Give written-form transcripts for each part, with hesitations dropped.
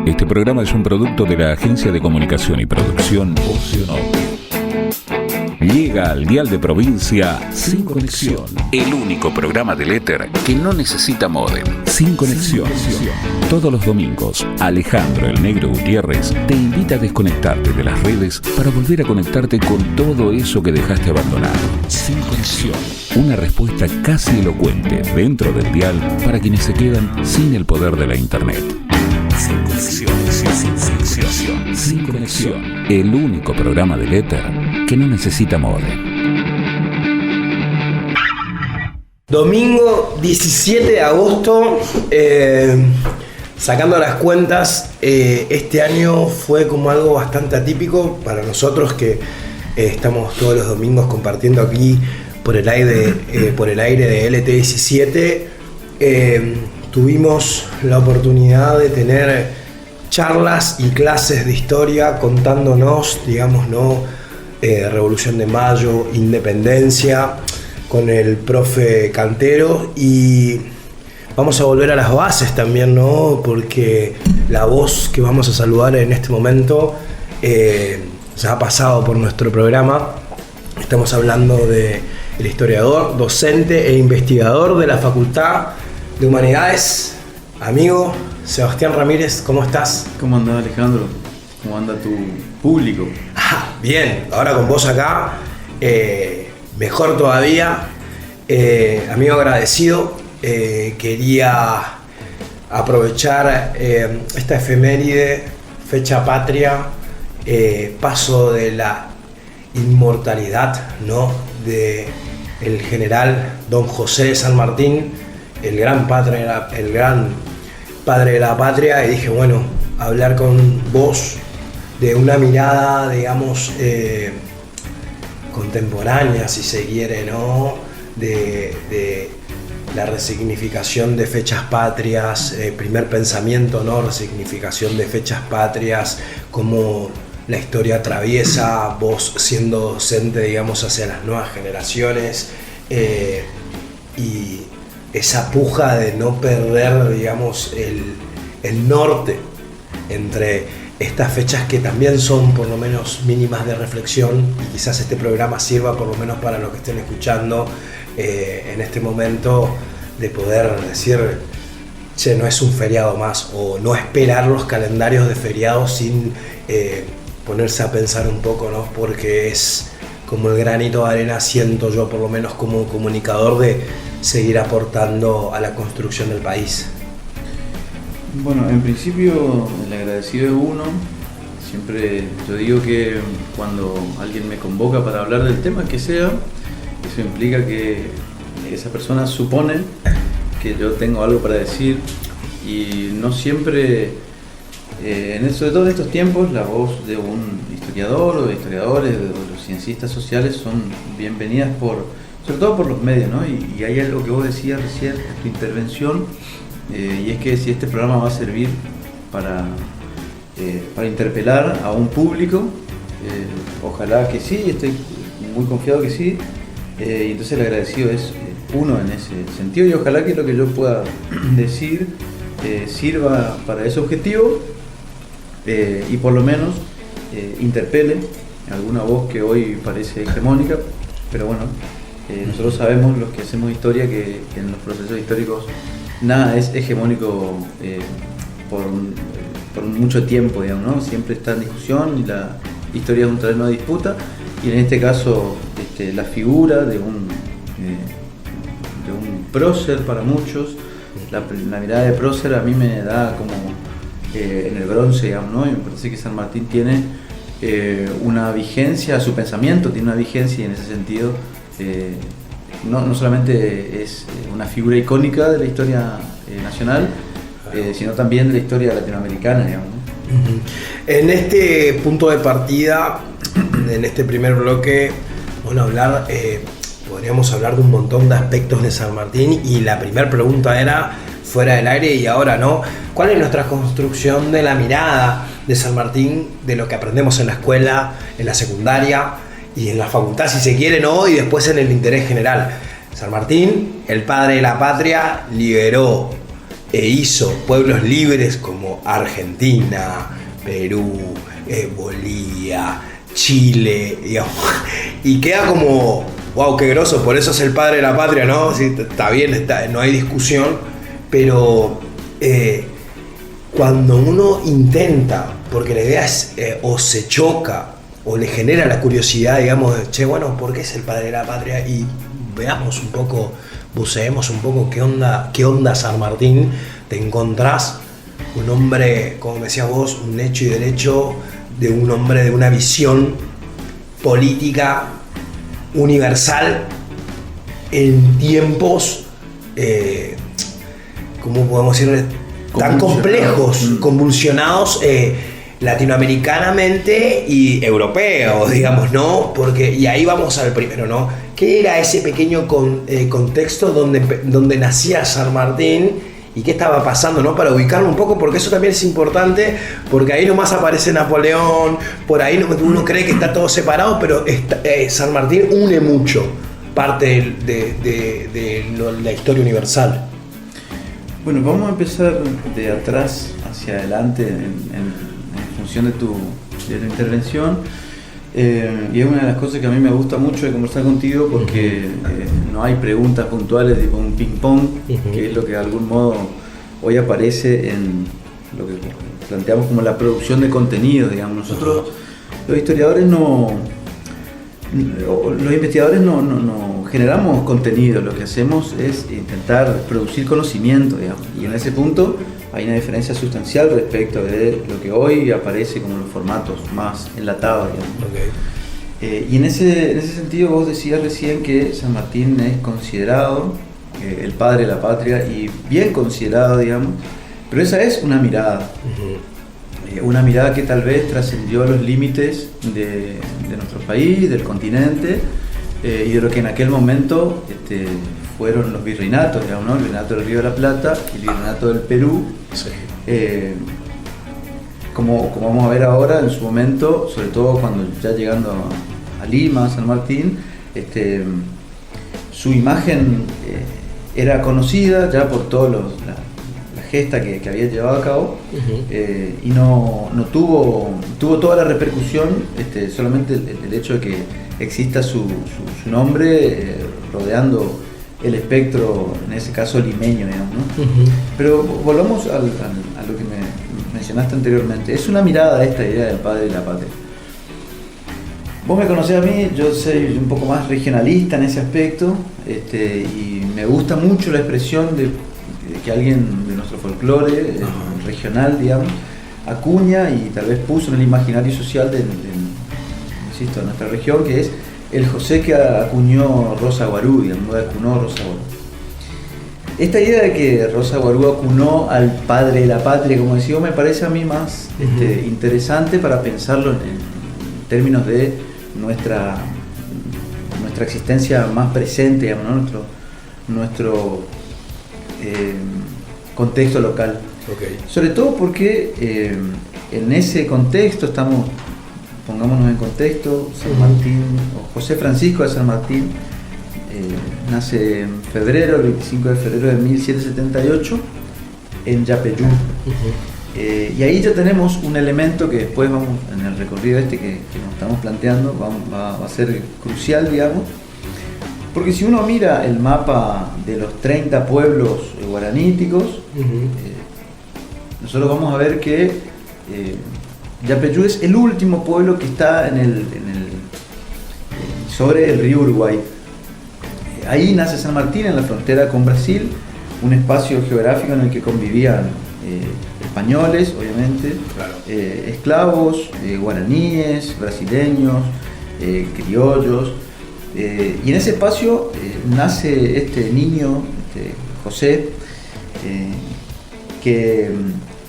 Este programa es un producto de la Agencia de Comunicación y Producción Oceanópolis. Llega al dial de provincia Sin Conexión, el único programa del éter que no necesita módem. Sin Conexión. Todos los domingos, Alejandro el Negro Gutiérrez te invita a desconectarte de las redes para volver a conectarte con todo eso que dejaste abandonado. Sin Conexión. Una respuesta casi elocuente dentro del dial para quienes se quedan sin el poder de la internet. Sin Conexión. Sin Conexión. El único programa del éter que no necesita módem. Domingo 17 de agosto, sacando las cuentas, este año fue como algo bastante atípico para nosotros que estamos todos los domingos compartiendo aquí por el aire de LT17. Tuvimos la oportunidad de tener charlas y clases de historia contándonos, digamos, Revolución de Mayo, Independencia, con el profe Cantero, y vamos a volver a las bases también, ¿no? Porque la voz que vamos a saludar en este momento ya ha pasado por nuestro programa. Estamos hablando del historiador, docente e investigador de la Facultad de Humanidades, amigo Sebastián Ramírez. ¿Cómo estás? ¿Cómo andás, Alejandro? ¿Cómo anda tu público? Bien, ahora con vos acá, mejor todavía. Amigo agradecido, quería aprovechar esta efeméride, fecha patria, paso de la inmortalidad, ¿no?, de el general Don José de San Martín, el gran padre de la patria, y dije, bueno, hablar con vos de una mirada, digamos, contemporánea, si se quiere, ¿no?, de la resignificación de fechas patrias, primer pensamiento, ¿no?, resignificación de fechas patrias, cómo la historia atraviesa, vos siendo docente, digamos, hacia las nuevas generaciones, y esa puja de no perder, digamos, el norte entre estas fechas que también son por lo menos mínimas de reflexión, y quizás este programa sirva por lo menos para los que estén escuchando en este momento, de poder decir, che, no es un feriado más, o no esperar los calendarios de feriados sin ponerse a pensar un poco, ¿no? Porque es como el granito de arena, siento yo por lo menos como comunicador, de seguir aportando a la construcción del país. Bueno, en principio el agradecido es uno. Siempre yo digo que cuando alguien me convoca para hablar del tema que sea, eso implica que esa persona supone que yo tengo algo para decir, y no siempre, sobre todo en estos tiempos, la voz de un historiador o de historiadores o de los ciencistas sociales son bienvenidas sobre todo por los medios, ¿no? Y hay algo que vos decías recién en tu intervención, y es que si este programa va a servir para interpelar a un público, ojalá que sí, estoy muy confiado que sí, y entonces el agradecido es uno en ese sentido, y ojalá que lo que yo pueda decir sirva para ese objetivo, y por lo menos interpele alguna voz que hoy parece hegemónica, pero bueno, nosotros sabemos, los que hacemos historia, que en los procesos históricos nada es hegemónico por mucho tiempo, digamos, ¿no? Siempre está en discusión, y la historia es un terreno de disputa, y en este caso la figura de un prócer para muchos, la mirada de prócer a mí me da como en el bronce, digamos, ¿no? Y me parece que San Martín tiene una vigencia, su pensamiento tiene una vigencia, y en ese sentido no solamente es una figura icónica de la historia nacional, sino también de la historia latinoamericana, digamos, ¿no? En este punto de partida, en este primer bloque, bueno, podríamos hablar de un montón de aspectos de San Martín, y la primera pregunta era, fuera del aire y ahora, ¿no?, ¿cuál es nuestra construcción de la mirada de San Martín, de lo que aprendemos en la escuela, en la secundaria y en la facultad, si se quiere, ¿no?, y después en el interés general? San Martín, el padre de la patria, liberó hizo pueblos libres como Argentina, Perú, Bolivia, Chile, digamos, y queda como, wow, qué groso, por eso es el padre de la patria, ¿no? Sí, está bien, no hay discusión, pero cuando uno intenta, porque la idea es, o se choca, o le genera la curiosidad, digamos, de, che, bueno, ¿por qué es el padre de la patria? Y veamos un poco, buceemos un poco qué onda San Martín, te encontrás un hombre, como me decías vos, un hecho y derecho de un hombre de una visión política universal en tiempos, ¿cómo podemos decir? Tan complejos, convulsionados latinoamericanamente y europeos, digamos, ¿no? Porque, y ahí vamos al primero, ¿no? ¿Qué era ese pequeño contexto donde nacía San Martín y qué estaba pasando, ¿no? Para ubicarlo un poco, porque eso también es importante, porque ahí nomás aparece Napoleón, por ahí uno cree que está todo separado, pero San Martín une mucho parte de la historia universal. Bueno, vamos a empezar de atrás hacia adelante en función de tu intervención. Y es una de las cosas que a mí me gusta mucho de conversar contigo, porque no hay preguntas puntuales tipo un ping-pong, que es lo que de algún modo hoy aparece en lo que planteamos como la producción de contenido, digamos. Nosotros, los historiadores, los investigadores no generamos contenido, lo que hacemos es intentar producir conocimiento, digamos, y en ese punto hay una diferencia sustancial respecto de lo que hoy aparece como los formatos más enlatados, digamos. Y en ese sentido vos decías recién que San Martín es considerado el padre de la patria, y bien considerado, digamos, pero esa es una mirada. Una mirada que tal vez trascendió los límites de nuestro país, del continente, y de lo que en aquel momento fueron los virreinatos, digamos, ¿no? El virreinato del Río de la Plata y el virreinato del Perú. Sí. Como vamos a ver ahora, en su momento, sobre todo cuando ya llegando a Lima, San Martín, su imagen era conocida ya por toda la gesta que había llevado a cabo, y no tuvo toda la repercusión, solamente el hecho de que exista su nombre rodeando el espectro, en ese caso limeño, digamos, ¿no? Pero volvamos a lo que me mencionaste anteriormente. Es una mirada a esta idea del padre de la patria. Vos me conocés a mí, yo soy un poco más regionalista en ese aspecto, y me gusta mucho la expresión de que alguien de nuestro folclore regional, digamos, acuña y tal vez puso en el imaginario social de nuestra región, que es el José que acuñó Rosa Guarú, digamos, acunó Rosa Guarú. Esta idea de que Rosa Guarú acunó al padre de la patria, como decía, me parece a mí más interesante para pensarlo en términos de nuestra existencia más presente, digamos, ¿no? nuestro contexto local. Sobre todo porque en ese contexto pongámonos en contexto, San Martín, o José Francisco de San Martín, nace en febrero, el 25 de febrero de 1778, en Yapeyú. Y ahí ya tenemos un elemento que después vamos, en el recorrido que nos estamos planteando, va a ser crucial, digamos, porque si uno mira el mapa de los 30 pueblos guaraníticos, nosotros vamos a ver que Yapeyú es el último pueblo que está sobre el río Uruguay. Ahí nace San Martín, en la frontera con Brasil, un espacio geográfico en el que convivían españoles, obviamente, claro, esclavos, guaraníes, brasileños, criollos, y en ese espacio nace este niño, José, que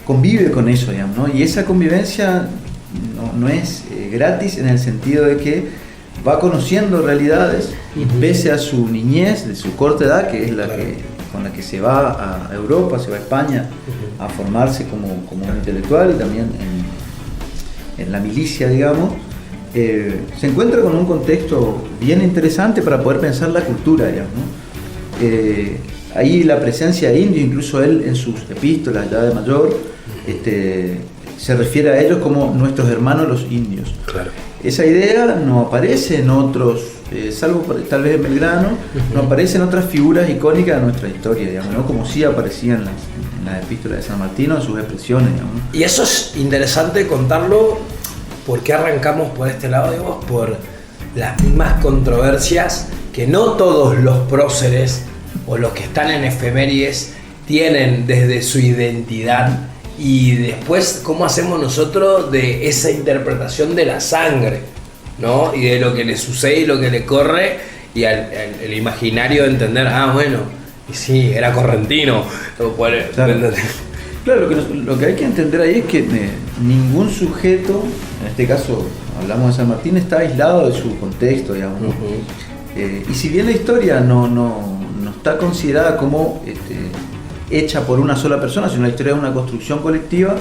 convive con eso, digamos, ¿no? Y esa convivencia no es gratis, en el sentido de que va conociendo realidades, y pese a su niñez, de su corta edad, que es con la que se va a Europa, se va a España a formarse como un intelectual, y también en la milicia, digamos, se encuentra con un contexto bien interesante para poder pensar la cultura, digamos, ¿no? ahí la presencia de indios, incluso él en sus epístolas ya de mayor, se refiere a ellos como nuestros hermanos los indios. Claro. Esa idea no aparece en otros, salvo tal vez en Belgrano, no aparece en otras figuras icónicas de nuestra historia, digamos, ¿no? Como sí aparecía en las epístolas de San Martín, en sus expresiones, digamos. Y eso es interesante contarlo, porque arrancamos por este lado, digamos, por las mismas controversias que no todos los próceres o los que están en efemérides tienen desde su identidad. Y después, ¿cómo hacemos nosotros de esa interpretación de la sangre, ¿no? Y de lo que le sucede y lo que le corre, y el imaginario de entender, bueno, y sí, era correntino. Claro, lo que hay que entender ahí es que ningún sujeto, en este caso hablamos de San Martín, está aislado de su contexto, digamos, ¿no? Y si bien la historia no está considerada como hecha por una sola persona, sino la historia es una construcción colectiva,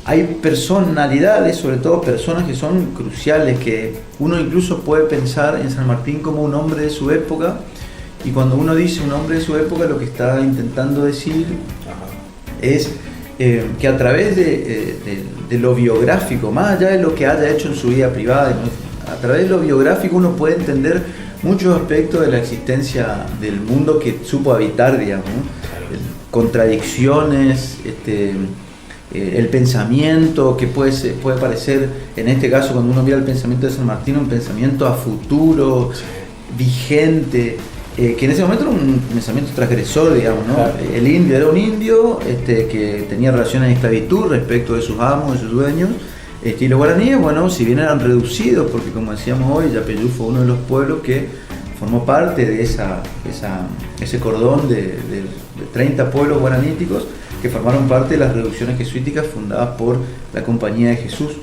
hay personalidades, sobre todo personas que son cruciales, que uno incluso puede pensar en San Martín como un hombre de su época, y cuando uno dice un hombre de su época, lo que está intentando decir es que a través de lo biográfico, más allá de lo que haya hecho en su vida privada, a través de lo biográfico uno puede entender muchos aspectos de la existencia del mundo que supo habitar, digamos, ¿no? Contradicciones, el pensamiento que puede parecer, en este caso cuando uno mira el pensamiento de San Martín, un pensamiento a futuro, vigente, que en ese momento era un pensamiento transgresor, digamos, ¿no? Claro. El indio era un indio que tenía relaciones de esclavitud respecto de sus amos, de sus dueños, y los guaraníes, bueno, si bien eran reducidos, porque como decíamos hoy, Yapeyú fue uno de los pueblos que formó parte de ese cordón de 30 pueblos guaraníticos que formaron parte de las reducciones jesuíticas fundadas por la Compañía de Jesús.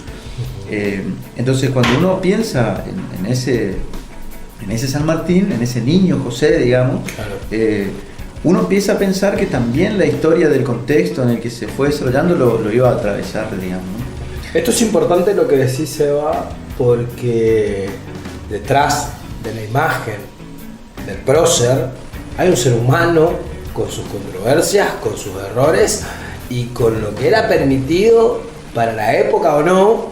Entonces, cuando uno piensa en ese San Martín, en ese niño José, digamos, claro, uno empieza a pensar que también la historia del contexto en el que se fue desarrollando lo iba a atravesar, digamos, ¿no? Esto es importante lo que decís, Seba, porque detrás de la imagen del prócer hay un ser humano con sus controversias, con sus errores y con lo que era permitido para la época o no,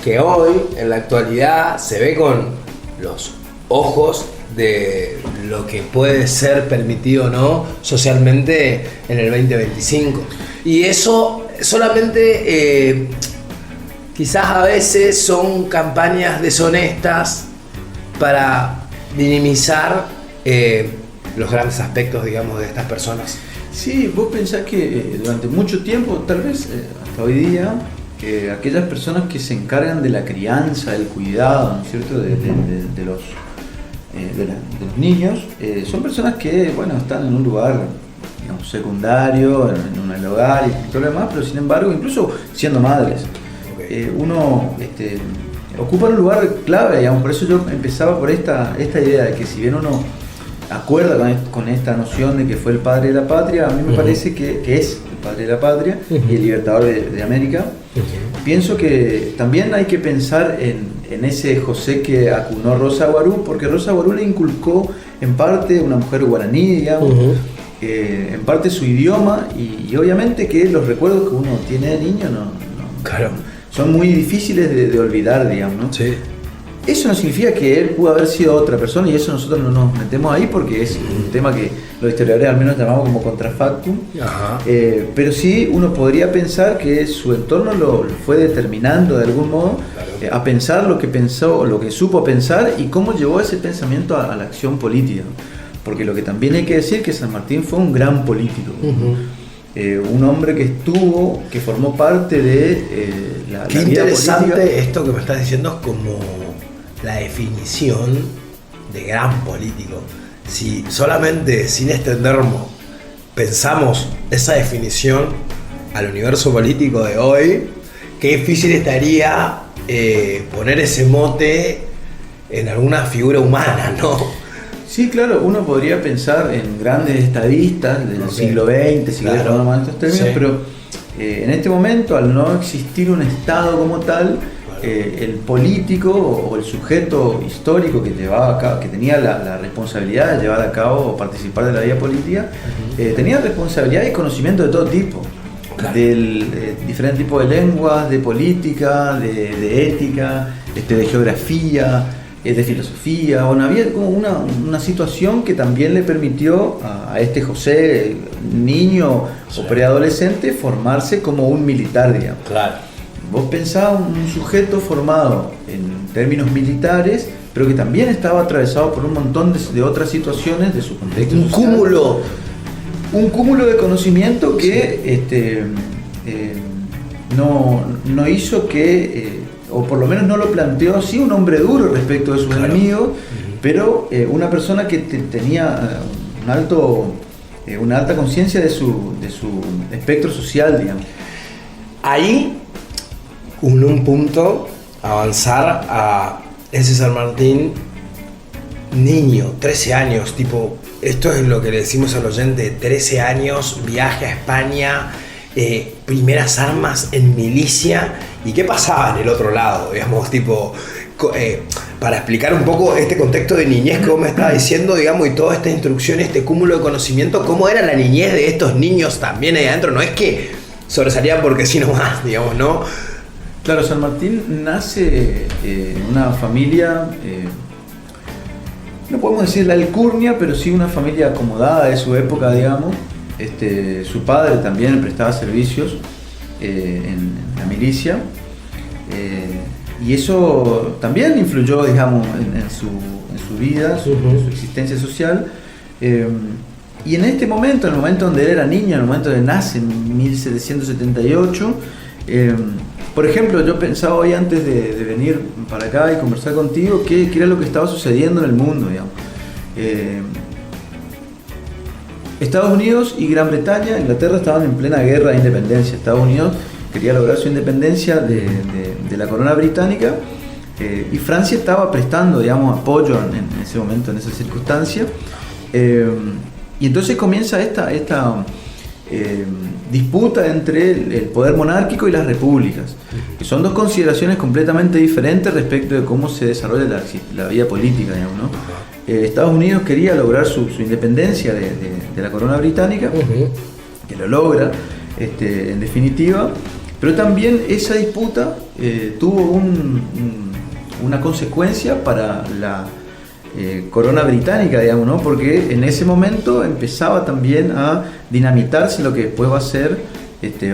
que hoy en la actualidad se ve con los ojos de lo que puede ser permitido o no socialmente en el 2025. Y eso solamente quizás a veces son campañas deshonestas para minimizar los grandes aspectos, digamos, de estas personas. Sí, vos pensás que durante mucho tiempo, tal vez hasta hoy día, que aquellas personas que se encargan de la crianza, del cuidado, ¿no es cierto?, de los niños, son personas que, bueno, están en un lugar, digamos, secundario, en un hogar y todo lo demás, pero sin embargo, incluso siendo madres, uno ocupa un lugar clave, digamos. Por eso yo empezaba por esta idea de que si bien uno acuerda con esta noción de que fue el padre de la patria, a mí me parece que es el padre de la patria y el libertador de América. Pienso que también hay que pensar en ese José que acunó Rosa Guarú, porque Rosa Guarú le inculcó en parte una mujer guaraní, digamos, en parte su idioma y obviamente que los recuerdos que uno tiene de niño claro, son muy difíciles de olvidar, digamos, ¿no? Sí. Eso no significa que él pudo haber sido otra persona, y eso nosotros no nos metemos ahí porque es un tema que los historiadores al menos llamamos como contrafactum. Pero sí uno podría pensar que su entorno lo fue determinando de algún modo, claro, a pensar lo que pensó, lo que supo pensar y cómo llevó ese pensamiento a la acción política. Porque lo que también hay que decir es que San Martín fue un gran político. Un hombre que formó parte de la vida política. Qué interesante esto que me estás diciendo, es como la definición de gran político. Si solamente sin extendernos pensamos esa definición al universo político de hoy, qué difícil estaría poner ese mote en alguna figura humana, ¿no? Sí, claro, uno podría pensar en grandes estadistas del siglo XX, si querés tomar estos términos, pero en este momento, al no existir un Estado como tal, el político o el sujeto histórico que llevaba a cabo, que tenía la responsabilidad de llevar a cabo o participar de la vida política, tenía responsabilidad y conocimiento de todo tipo, del diferentes tipos de lenguas, de política, de ética, de geografía, de filosofía. Bueno, había como una situación que también le permitió a este José, niño o preadolescente, formarse como un militar, digamos. Claro. Vos pensás un sujeto formado en términos militares, pero que también estaba atravesado por un montón de otras situaciones de su contexto social. Un cúmulo de conocimiento que no hizo que, o por lo menos no lo planteó así, un hombre duro respecto de sus enemigos, pero una persona que tenía una alta conciencia de su espectro social, digamos. Ahí, en un punto, avanzar a ese San Martín niño, 13 años, tipo, esto es lo que le decimos al oyente, 13 años, viaje a España, primeras armas en milicia. ¿Y qué pasaba en el otro lado? Digamos, tipo, para explicar un poco este contexto de niñez que vos me estabas diciendo, digamos, y toda esta instrucción, este cúmulo de conocimiento, ¿cómo era la niñez de estos niños también ahí adentro? No es que sobresalían porque sí nomás, digamos, ¿no? Claro, San Martín nace en una familia, no podemos decir la alcurnia, pero sí una familia acomodada de su época, digamos. Su padre también prestaba servicios en la milicia, y eso también influyó, digamos, en su vida, en su existencia social. Y en este momento, en el momento donde él era niño, en el momento de nace, en 1778, por ejemplo, yo pensaba hoy antes de venir para acá y conversar contigo qué era lo que estaba sucediendo en el mundo, digamos. Estados Unidos y Gran Bretaña, Inglaterra, estaban en plena guerra de independencia. Estados Unidos quería lograr su independencia de la corona británica, y Francia estaba prestando, digamos, apoyo en ese momento, en esa circunstancia. Y entonces comienza esta disputa entre el poder monárquico y las repúblicas, que son dos consideraciones completamente diferentes respecto de cómo se desarrolla la vida política, digamos, ¿no? Estados Unidos quería lograr su independencia de la corona británica, que lo logra en definitiva, pero también esa disputa tuvo una consecuencia para la corona británica, digamos, ¿no? Porque en ese momento empezaba también a dinamitarse lo que después va a ser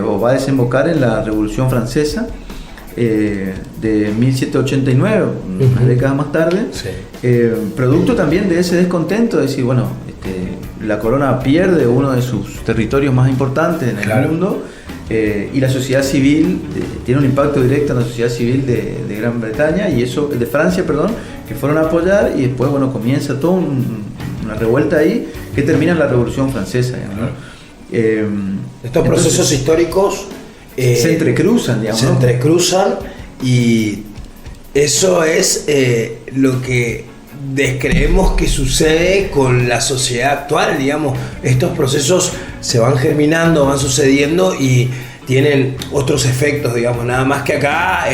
o va a desembocar en la Revolución Francesa de 1789, unas décadas más tarde, producto también de ese descontento de decir, bueno, la corona pierde uno de sus territorios más importantes en el mundo, y la sociedad civil tiene un impacto directo en la sociedad civil de Gran Bretaña, y eso, de Francia, perdón, que fueron a apoyar, y después, bueno, comienza toda una revuelta ahí que termina en la Revolución Francesa, ¿no? Estos procesos históricos se entrecruzan, digamos, se entrecruzan, y eso es lo que descreemos que sucede con la sociedad actual, digamos. Estos procesos se van germinando, van sucediendo y tienen otros efectos, digamos. Nada más que acá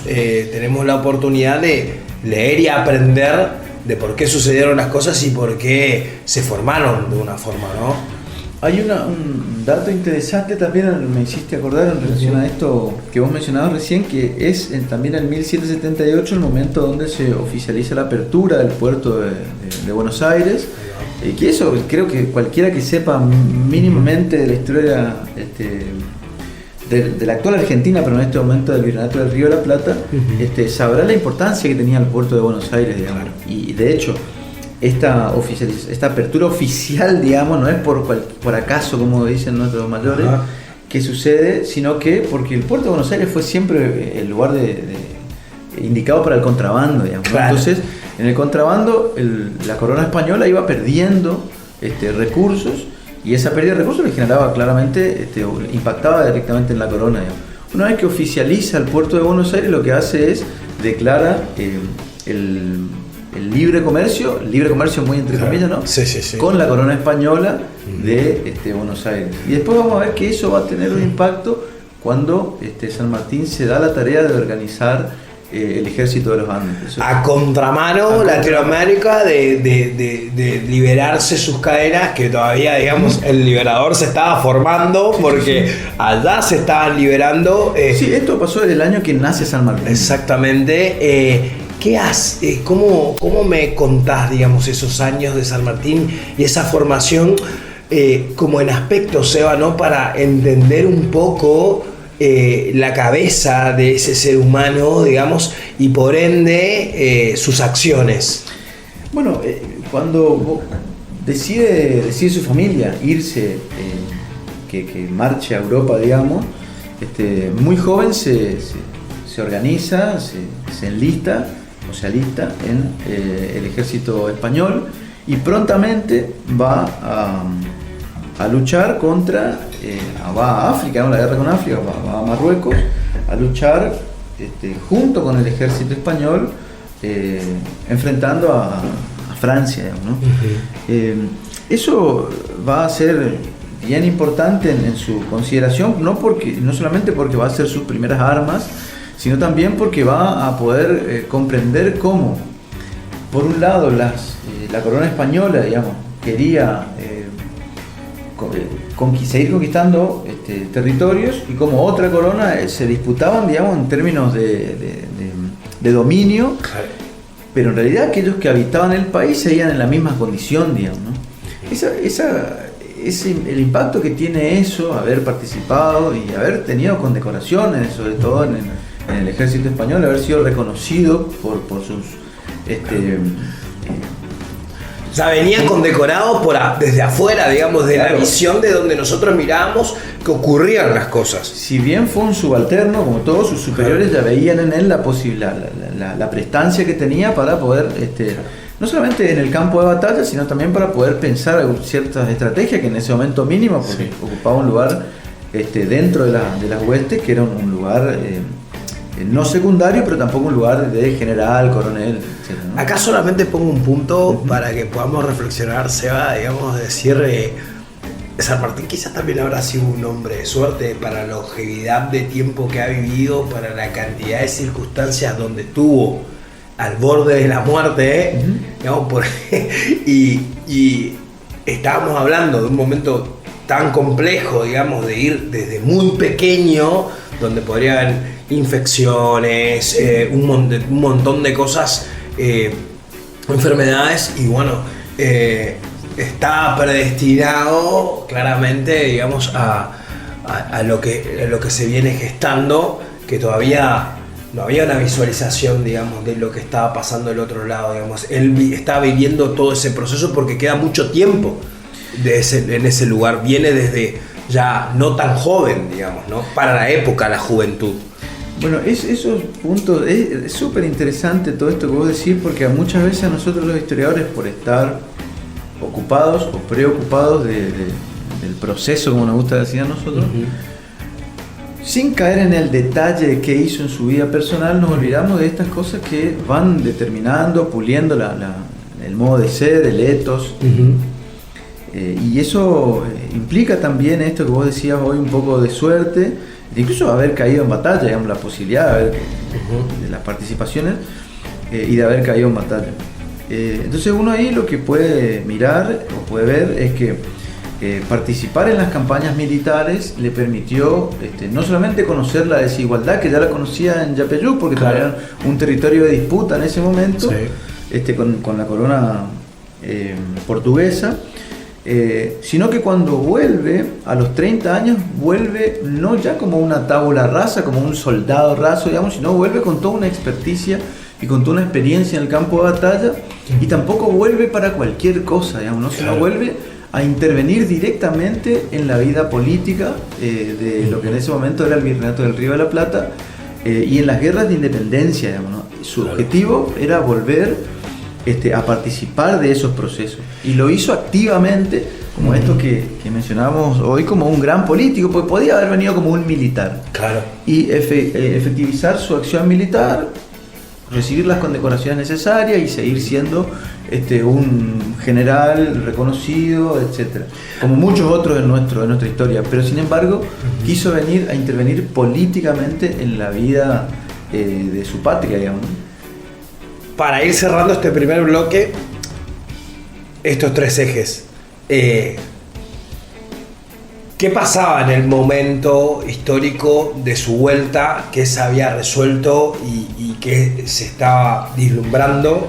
tenemos la oportunidad de leer y aprender de por qué sucedieron las cosas y por qué se formaron de una forma, ¿no? Hay un dato interesante también, me hiciste acordar en relación a esto que vos mencionabas recién, que es también en 1778 el momento donde se oficializa la apertura del puerto de Buenos Aires, que eso creo que cualquiera que sepa mínimamente de la historia de la actual Argentina, pero en este momento del Virreinato del Río de la Plata, sabrá la importancia que tenía el puerto de Buenos Aires, digamos. Y de hecho, esta apertura oficial, digamos, no es por acaso, como dicen nuestros mayores, que sucede, sino que porque el puerto de Buenos Aires fue siempre el lugar indicado para el contrabando, digamos. Claro. Entonces, en el contrabando, la corona española iba perdiendo recursos, y esa pérdida de recursos le generaba claramente, impactaba directamente en la corona, digamos. Una vez que oficializa el puerto de Buenos Aires, lo que hace es declara el libre comercio muy entre comillas, ¿no? Sí. Con la corona española de Buenos Aires. Y después vamos a ver que eso va a tener un impacto cuando San Martín se da la tarea de organizar el ejército de los Andes. A contramano, Latinoamérica de liberarse sus cadenas, que todavía, digamos, el liberador se estaba formando, porque allá se estaban liberando. Sí, esto pasó el año que nace San Martín. Exactamente. ¿Qué haces? ¿Cómo me contás, digamos, esos años de San Martín y esa formación como en aspecto, Seba, ¿no? Para entender un poco la cabeza de ese ser humano, digamos, y por ende sus acciones. Bueno, cuando decide su familia irse, que marche a Europa, digamos, muy joven se organiza, se enlista o se alista en el ejército español y prontamente va a luchar va a África, ¿no? La guerra con África, va a Marruecos a luchar junto con el ejército español, enfrentando a Francia, digamos, ¿no? Eso va a ser bien importante en su consideración, no solamente porque va a ser sus primeras armas, sino también porque va a poder comprender cómo, por un lado, la corona española, digamos, quería seguir conquistando territorios, y como otra corona se disputaban, digamos, en términos de dominio, pero en realidad aquellos que habitaban el país seguían en la misma condición, digamos, ¿no? El impacto que tiene eso, haber participado y haber tenido condecoraciones, sobre todo en el ejército español, haber sido reconocido por sus o sea, venía condecorado desde afuera, digamos, de la visión de donde nosotros mirábamos que ocurrían las cosas. Si bien fue un subalterno, como todos sus superiores ya veían en él la prestancia que tenía para poder, no solamente en el campo de batalla, sino también para poder pensar ciertas estrategias que en ese momento mínimo, porque ocupaba un lugar dentro de las huestes, que era un lugar no secundario, pero tampoco un lugar de general, coronel, etc., ¿no? Acá solamente pongo un punto para que podamos reflexionar, Seba, digamos, decir, San Martín quizás también habrá sido un hombre de suerte para la longevidad de tiempo que ha vivido, para la cantidad de circunstancias donde estuvo al borde de la muerte, digamos, y estábamos hablando de un momento tan complejo, digamos, de ir desde muy pequeño, donde podría haber infecciones, un montón de cosas, enfermedades, y bueno, está predestinado claramente, digamos, a lo que se viene gestando, que todavía no había una visualización, digamos, de lo que estaba pasando del otro lado, digamos. Él está viviendo todo ese proceso porque queda mucho tiempo en ese lugar, viene desde ya no tan joven, digamos, ¿no? Para la época, la juventud. Bueno, esos puntos, es súper interesante todo esto que vos decís, porque muchas veces a nosotros los historiadores, por estar ocupados o preocupados del proceso, como nos gusta decir a nosotros, sin caer en el detalle de qué hizo en su vida personal, nos olvidamos de estas cosas que van determinando, puliendo el modo de ser, el ethos. Y eso implica también esto que vos decías hoy, un poco de suerte, incluso haber caído en batalla, digamos, la posibilidad de las participaciones y de haber caído en batalla. Entonces uno ahí lo que puede mirar o puede ver es que participar en las campañas militares le permitió no solamente conocer la desigualdad, que ya la conocía en Yapeyú, porque era un territorio de disputa en ese momento, con la corona portuguesa, sino que cuando vuelve a los 30 años, vuelve no ya como una tabula rasa, como un soldado raso, digamos, sino vuelve con toda una experticia y con toda una experiencia en el campo de batalla, y tampoco vuelve para cualquier cosa, digamos, ¿no? Sino vuelve a intervenir directamente en la vida política de lo que en ese momento era el Virreinato del Río de la Plata, y en las guerras de independencia, digamos, ¿no? Su objetivo era volver a participar de esos procesos, y lo hizo activamente, como esto que mencionábamos hoy, como un gran político, porque podía haber venido como un militar, y efectivizar su acción militar recibir las condecoraciones necesarias y seguir siendo un general reconocido, etc. Como muchos otros en nuestra historia, pero sin embargo quiso venir a intervenir políticamente en la vida de su patria, digamos. Para ir cerrando este primer bloque, estos 3 ejes. ¿Qué pasaba en el momento histórico de su vuelta que se había resuelto y que se estaba vislumbrando?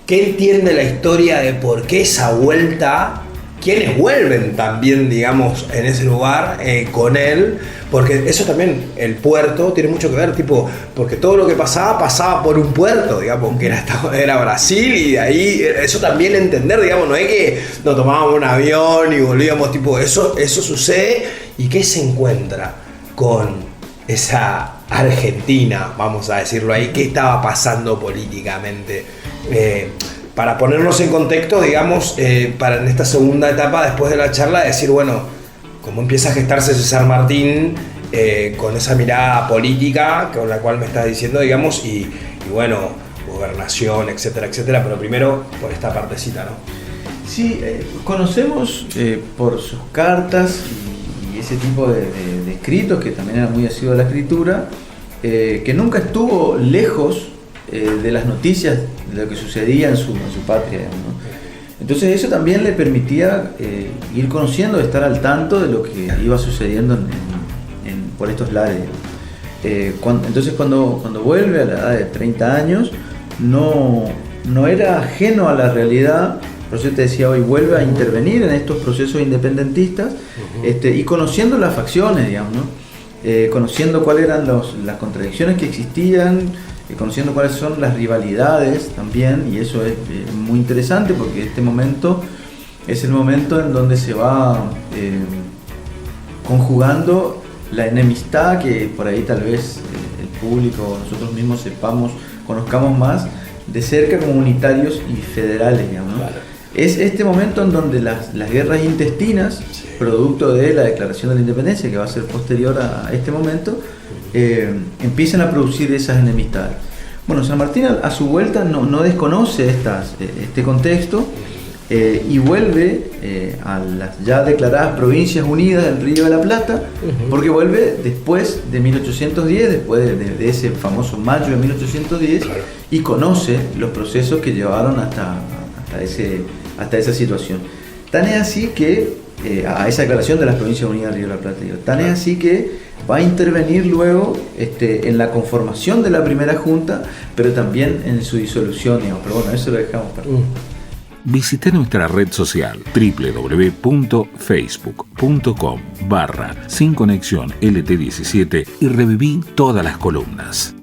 ¿Qué entiende la historia de por qué esa vuelta? ¿Quiénes vuelven también, digamos, en ese lugar con él? Porque eso también, el puerto, tiene mucho que ver, porque todo lo que pasaba por un puerto, digamos, que era Brasil, y de ahí, eso también entender, digamos, no es que nos tomábamos un avión y volvíamos, eso sucede. ¿Y qué se encuentra con esa Argentina, vamos a decirlo ahí? ¿Qué estaba pasando políticamente? Para ponernos en contexto, digamos, para en esta segunda etapa, después de la charla, decir, bueno, cómo empieza a gestarse César Martín con esa mirada política con la cual me estás diciendo, digamos, y bueno, gobernación, etcétera, etcétera, pero primero por esta partecita, ¿no? Sí, conocemos por sus cartas y ese tipo de escritos, que también era muy asiduo a la escritura, que nunca estuvo lejos de las noticias de lo que sucedía en su patria, ¿no? Entonces eso también le permitía ir conociendo, estar al tanto de lo que iba sucediendo por estos lares. Entonces cuando vuelve a la edad de 30 años, no era ajeno a la realidad. Por eso te decía hoy, vuelve a intervenir en estos procesos independentistas, y conociendo las facciones, digamos, ¿no? Conociendo cuáles eran las contradicciones que existían, conociendo cuáles son las rivalidades también, y eso es muy interesante porque este momento es el momento en donde se va conjugando la enemistad que por ahí tal vez el público, nosotros mismos conozcamos más de cerca, como unitarios y federales, digamos, ¿no? Claro. Es este momento en donde las guerras intestinas, sí, producto de la declaración de la independencia, que va a ser posterior a este momento, empiezan a producir esas enemistades. Bueno, San Martín a su vuelta no desconoce este contexto, y vuelve a las ya declaradas Provincias Unidas del Río de la Plata, porque vuelve después de 1810, después de ese famoso mayo de 1810, claro, y conoce los procesos que llevaron hasta esa situación. Tan es así que, a esa declaración de las Provincias Unidas del Río de la Plata, tan es así que va a intervenir luego en la conformación de la primera junta, pero también en su disolución, digamos. Pero bueno, eso lo dejamos para... Visita nuestra red social www.facebook.com/sinconexiónlt17 y reviví todas las columnas.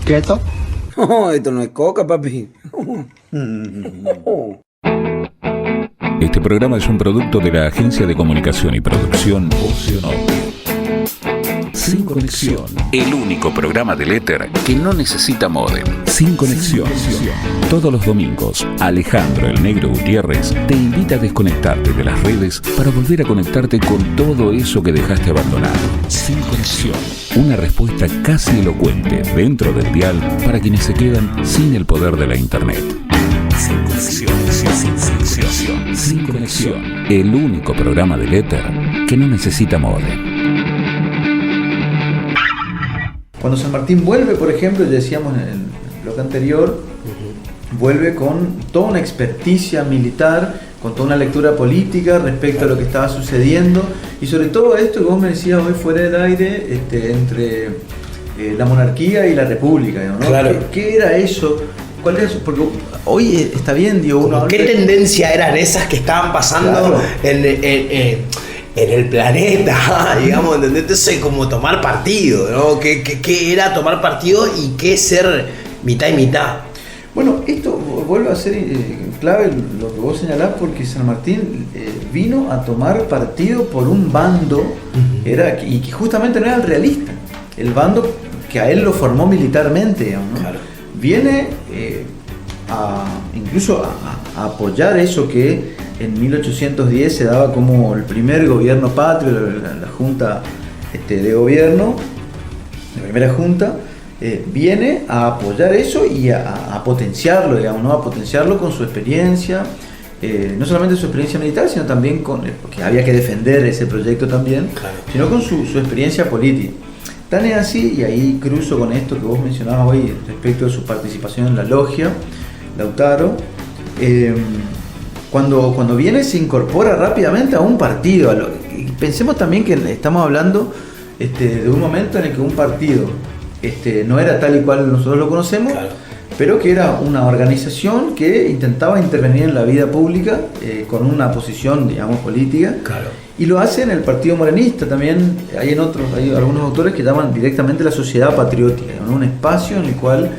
¿Qué esto? Oh, esto no es coca, papi. Este programa es un producto de la Agencia de Comunicación y Producción Oceanópolis. Sin Conexión, el único programa del éter que no necesita módem. Sin Conexión. Todos los domingos, Alejandro el Negro Gutiérrez te invita a desconectarte de las redes para volver a conectarte con todo eso que dejaste abandonado. Sin Conexión. Una respuesta casi elocuente dentro del dial para quienes se quedan sin el poder de la internet. Sin Conexión. Sin Conexión. El único programa del éter que no necesita módem. Cuando San Martín vuelve, por ejemplo, ya decíamos en el bloque anterior, vuelve con toda una experticia militar, con toda una lectura política respecto a lo que estaba sucediendo, y sobre todo esto que vos me decías hoy fuera del aire, entre la monarquía y la república, ¿no? Claro. ¿Qué era eso? ¿Cuál era eso? Porque hoy está bien, digo, uno... ¿Qué tendencia eran esas que estaban pasando, claro, en el planeta, digamos, ¿entendés? Entonces, como tomar partido, ¿no? ¿Qué era tomar partido y qué ser mitad y mitad? Bueno, esto vuelve a ser clave lo que vos señalás, porque San Martín vino a tomar partido por un bando, y que justamente no era el realista, el bando que a él lo formó militarmente, digamos, ¿no? Claro. Viene incluso a apoyar eso que en 1810 se daba como el primer gobierno patrio, la junta de gobierno, la primera junta, viene a apoyar eso y a potenciarlo, digamos, ¿no? A potenciarlo con su experiencia, no solamente su experiencia militar, sino también porque había que defender ese proyecto también, claro, sino con su experiencia política. Tan es así, y ahí cruzo con esto que vos mencionabas hoy respecto de su participación en la logia, Lautaro, cuando viene se incorpora rápidamente a un partido. Pensemos también que estamos hablando de un momento en el que un partido no era tal y cual nosotros lo conocemos, claro, pero que era una organización que intentaba intervenir en la vida pública con una posición, digamos, política, claro, y lo hace en el Partido Morenista. También hay algunos autores que llaman directamente la sociedad patriótica, ¿no? Un espacio en el cual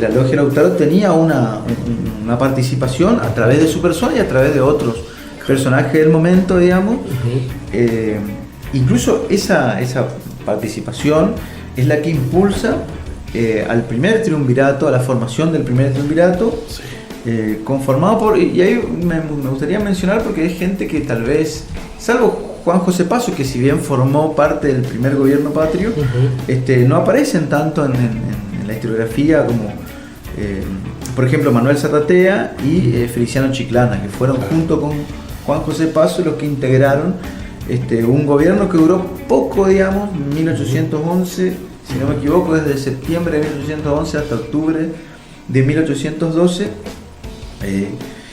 la logia Lautaro tenía una participación a través de su persona y a través de otros personajes del momento, digamos. Incluso esa participación es la que impulsa al primer triunvirato, a la formación del primer triunvirato, sí, conformado por, y ahí me gustaría mencionar, porque hay gente que tal vez, salvo Juan José Paso, que si bien formó parte del primer gobierno patrio, no aparecen tanto en la historiografía como, por ejemplo, Manuel Zarratea y Feliciano Chiclana, que fueron junto con Juan José Paso los que integraron un gobierno que duró poco, digamos, 1811, si no me equivoco, desde septiembre de 1811 hasta octubre de 1812,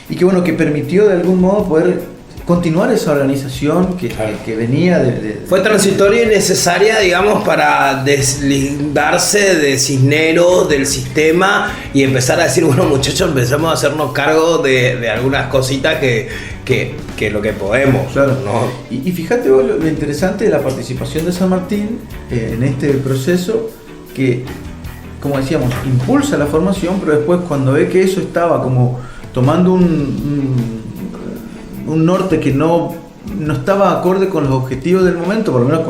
y que, bueno, que permitió de algún modo poder continuar esa organización que venía de... Fue transitoria y necesaria, digamos, para deslindarse de Cisneros, del sistema, y empezar a decir, bueno, muchachos, empecemos a hacernos cargo de algunas cositas que lo que podemos. Claro, ¿no? Y fíjate vos lo interesante de la participación de San Martín en este proceso, que, como decíamos, impulsa la formación, pero después, cuando ve que eso estaba como tomando un norte que no estaba acorde con los objetivos del momento, por lo menos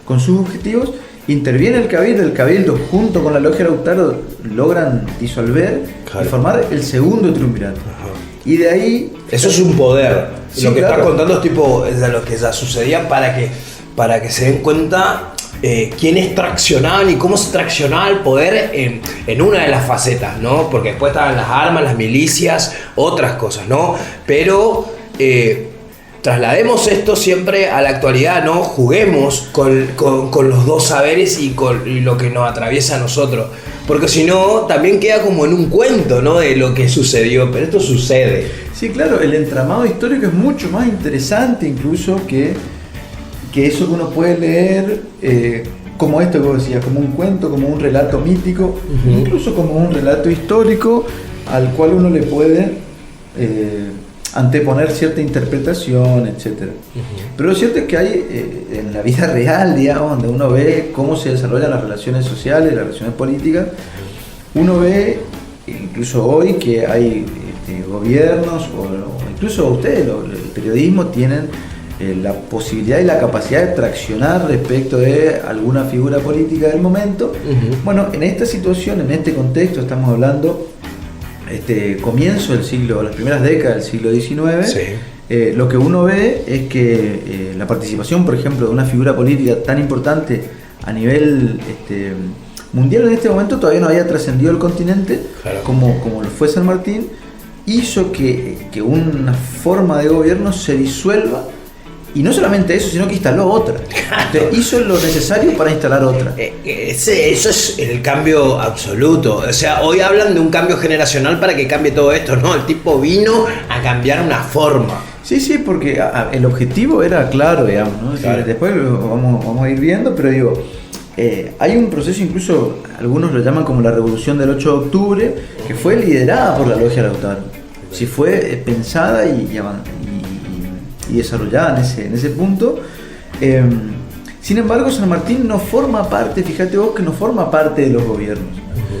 con sus objetivos, interviene el cabildo junto con la logia Lautaro logran disolver, claro, y formar el segundo triunvirato. Ajá. Y de ahí... Eso es un poder. Sí, lo que claro, está contando es tipo de lo que ya sucedía para que se den cuenta quiénes traccionaban y cómo se traccionaba el poder en una de las facetas, ¿no? Porque después estaban las armas, las milicias, otras cosas, ¿no? Pero... traslademos esto siempre a la actualidad, ¿no? Juguemos con los dos saberes y lo que nos atraviesa a nosotros, porque si no también queda como en un cuento, ¿no? De lo que sucedió, pero esto sucede. Sí, claro, el entramado histórico es mucho más interesante incluso que eso que uno puede leer como esto que vos decías, como un cuento, como un relato mítico, incluso como un relato histórico al cual uno le puede anteponer cierta interpretación, etc. Pero lo cierto es que hay en la vida real, digamos, donde uno ve cómo se desarrollan las relaciones sociales, las relaciones políticas, uno ve, incluso hoy, que hay gobiernos, o incluso ustedes, el periodismo, tienen la posibilidad y la capacidad de traccionar respecto de alguna figura política del momento. Bueno, en esta situación, en este contexto, estamos hablando comienzo del siglo, las primeras décadas del siglo XIX, sí, lo que uno ve es que la participación, por ejemplo, de una figura política tan importante a nivel mundial en este momento todavía no había trascendido el continente, claro, como lo fue San Martín, hizo que una forma de gobierno se disuelva. Y no solamente eso, sino que instaló otra. Entonces, hizo lo necesario para instalar otra. Eso es el cambio absoluto. O sea, hoy hablan de un cambio generacional para que cambie todo esto. No, el tipo vino a cambiar una forma. Sí, porque el objetivo era claro, digamos, ¿no? Claro. Después vamos a ir viendo, pero digo, hay un proceso, incluso algunos lo llaman como la revolución del 8 de octubre, que fue liderada por la logia Lautaro. Sí, fue pensada y desarrollada en ese punto. Sin embargo, San Martín no forma parte, fíjate vos que no forma parte de los gobiernos,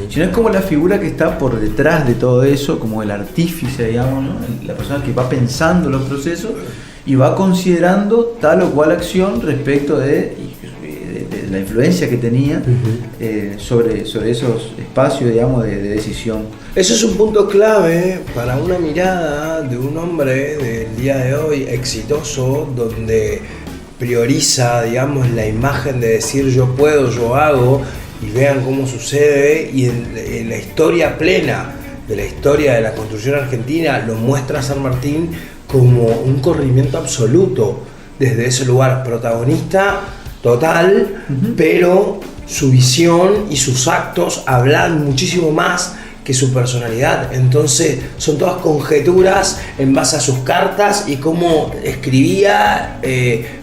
sino es como la figura que está por detrás de todo eso, como el artífice, digamos, ¿no? La persona que va pensando los procesos y va considerando tal o cual acción respecto de la influencia que tenía sobre esos espacios, digamos, de decisión. Eso es un punto clave para una mirada de un hombre del día de hoy exitoso, donde prioriza, digamos, la imagen de decir yo puedo, yo hago, y vean cómo sucede, y en la historia plena de la historia de la construcción argentina lo muestra San Martín como un corrimiento absoluto desde ese lugar, protagonista total, pero su visión y sus actos hablan muchísimo más que su personalidad. Entonces son todas conjeturas en base a sus cartas y cómo escribía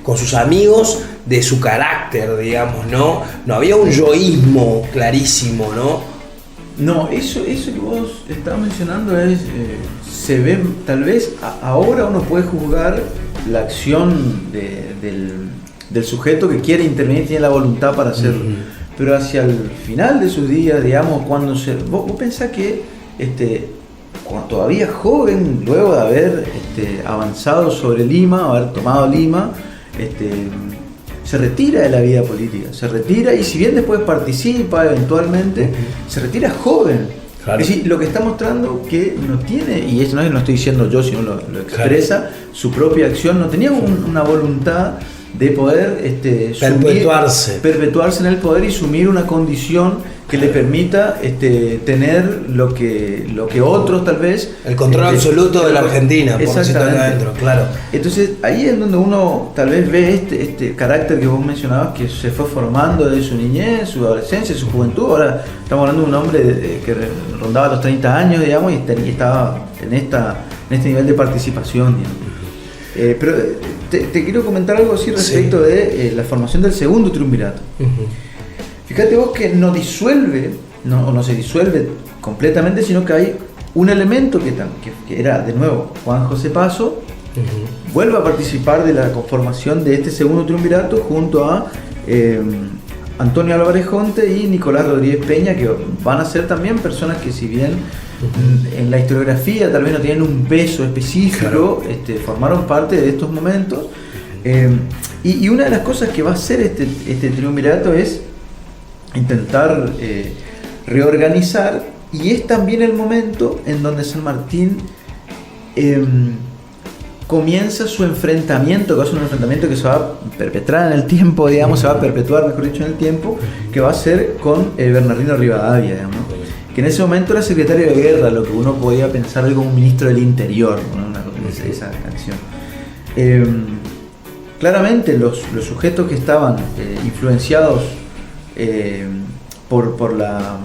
con sus amigos de su carácter, digamos, ¿no? No había un yoísmo clarísimo, ¿no? No, eso que vos estabas mencionando es, se ve, tal vez ahora uno puede juzgar la acción del sujeto que quiere intervenir, tiene la voluntad para hacerlo. Pero hacia el final de sus días, digamos, cuando vos pensás que cuando todavía joven, luego de haber avanzado sobre Lima, haber tomado Lima, se retira de la vida política, se retira, y si bien después participa eventualmente, se retira joven. Claro. Es decir, lo que está mostrando que no tiene, y eso no lo estoy diciendo yo, sino lo expresa, claro, su propia acción, no tenía una voluntad de poder perpetuarse en el poder y sumir una condición que le permita tener lo que otros tal vez... El control absoluto de la Argentina, por decirlo de adentro, claro. Entonces ahí es donde uno tal vez ve este carácter que vos mencionabas, que se fue formando desde su niñez, su adolescencia, su juventud. Ahora estamos hablando de un hombre que rondaba los 30 años, digamos, y estaba en este nivel de participación, digamos. Pero te quiero comentar algo así respecto de la formación del segundo triunvirato. Fíjate vos que no se disuelve completamente, sino que hay un elemento que era, de nuevo, Juan José Paso, vuelve a participar de la conformación de este segundo triunvirato junto a Antonio Álvarez Jonte y Nicolás Rodríguez Peña, que van a ser también personas que, si bien en la historiografía tal vez no tienen un peso específico, claro, formaron parte de estos momentos. Y una de las cosas que va a hacer este triunvirato es intentar reorganizar, y es también el momento en donde San Martín comienza su enfrentamiento, que va a ser un enfrentamiento que se va a perpetrar en el tiempo, digamos, se va a perpetuar, mejor dicho, en el tiempo, que va a ser con Bernardino Rivadavia, digamos, que en ese momento era secretario de guerra, lo que uno podía pensar algo como un ministro del interior, ¿no? Esa canción. Claramente los sujetos que estaban influenciados por la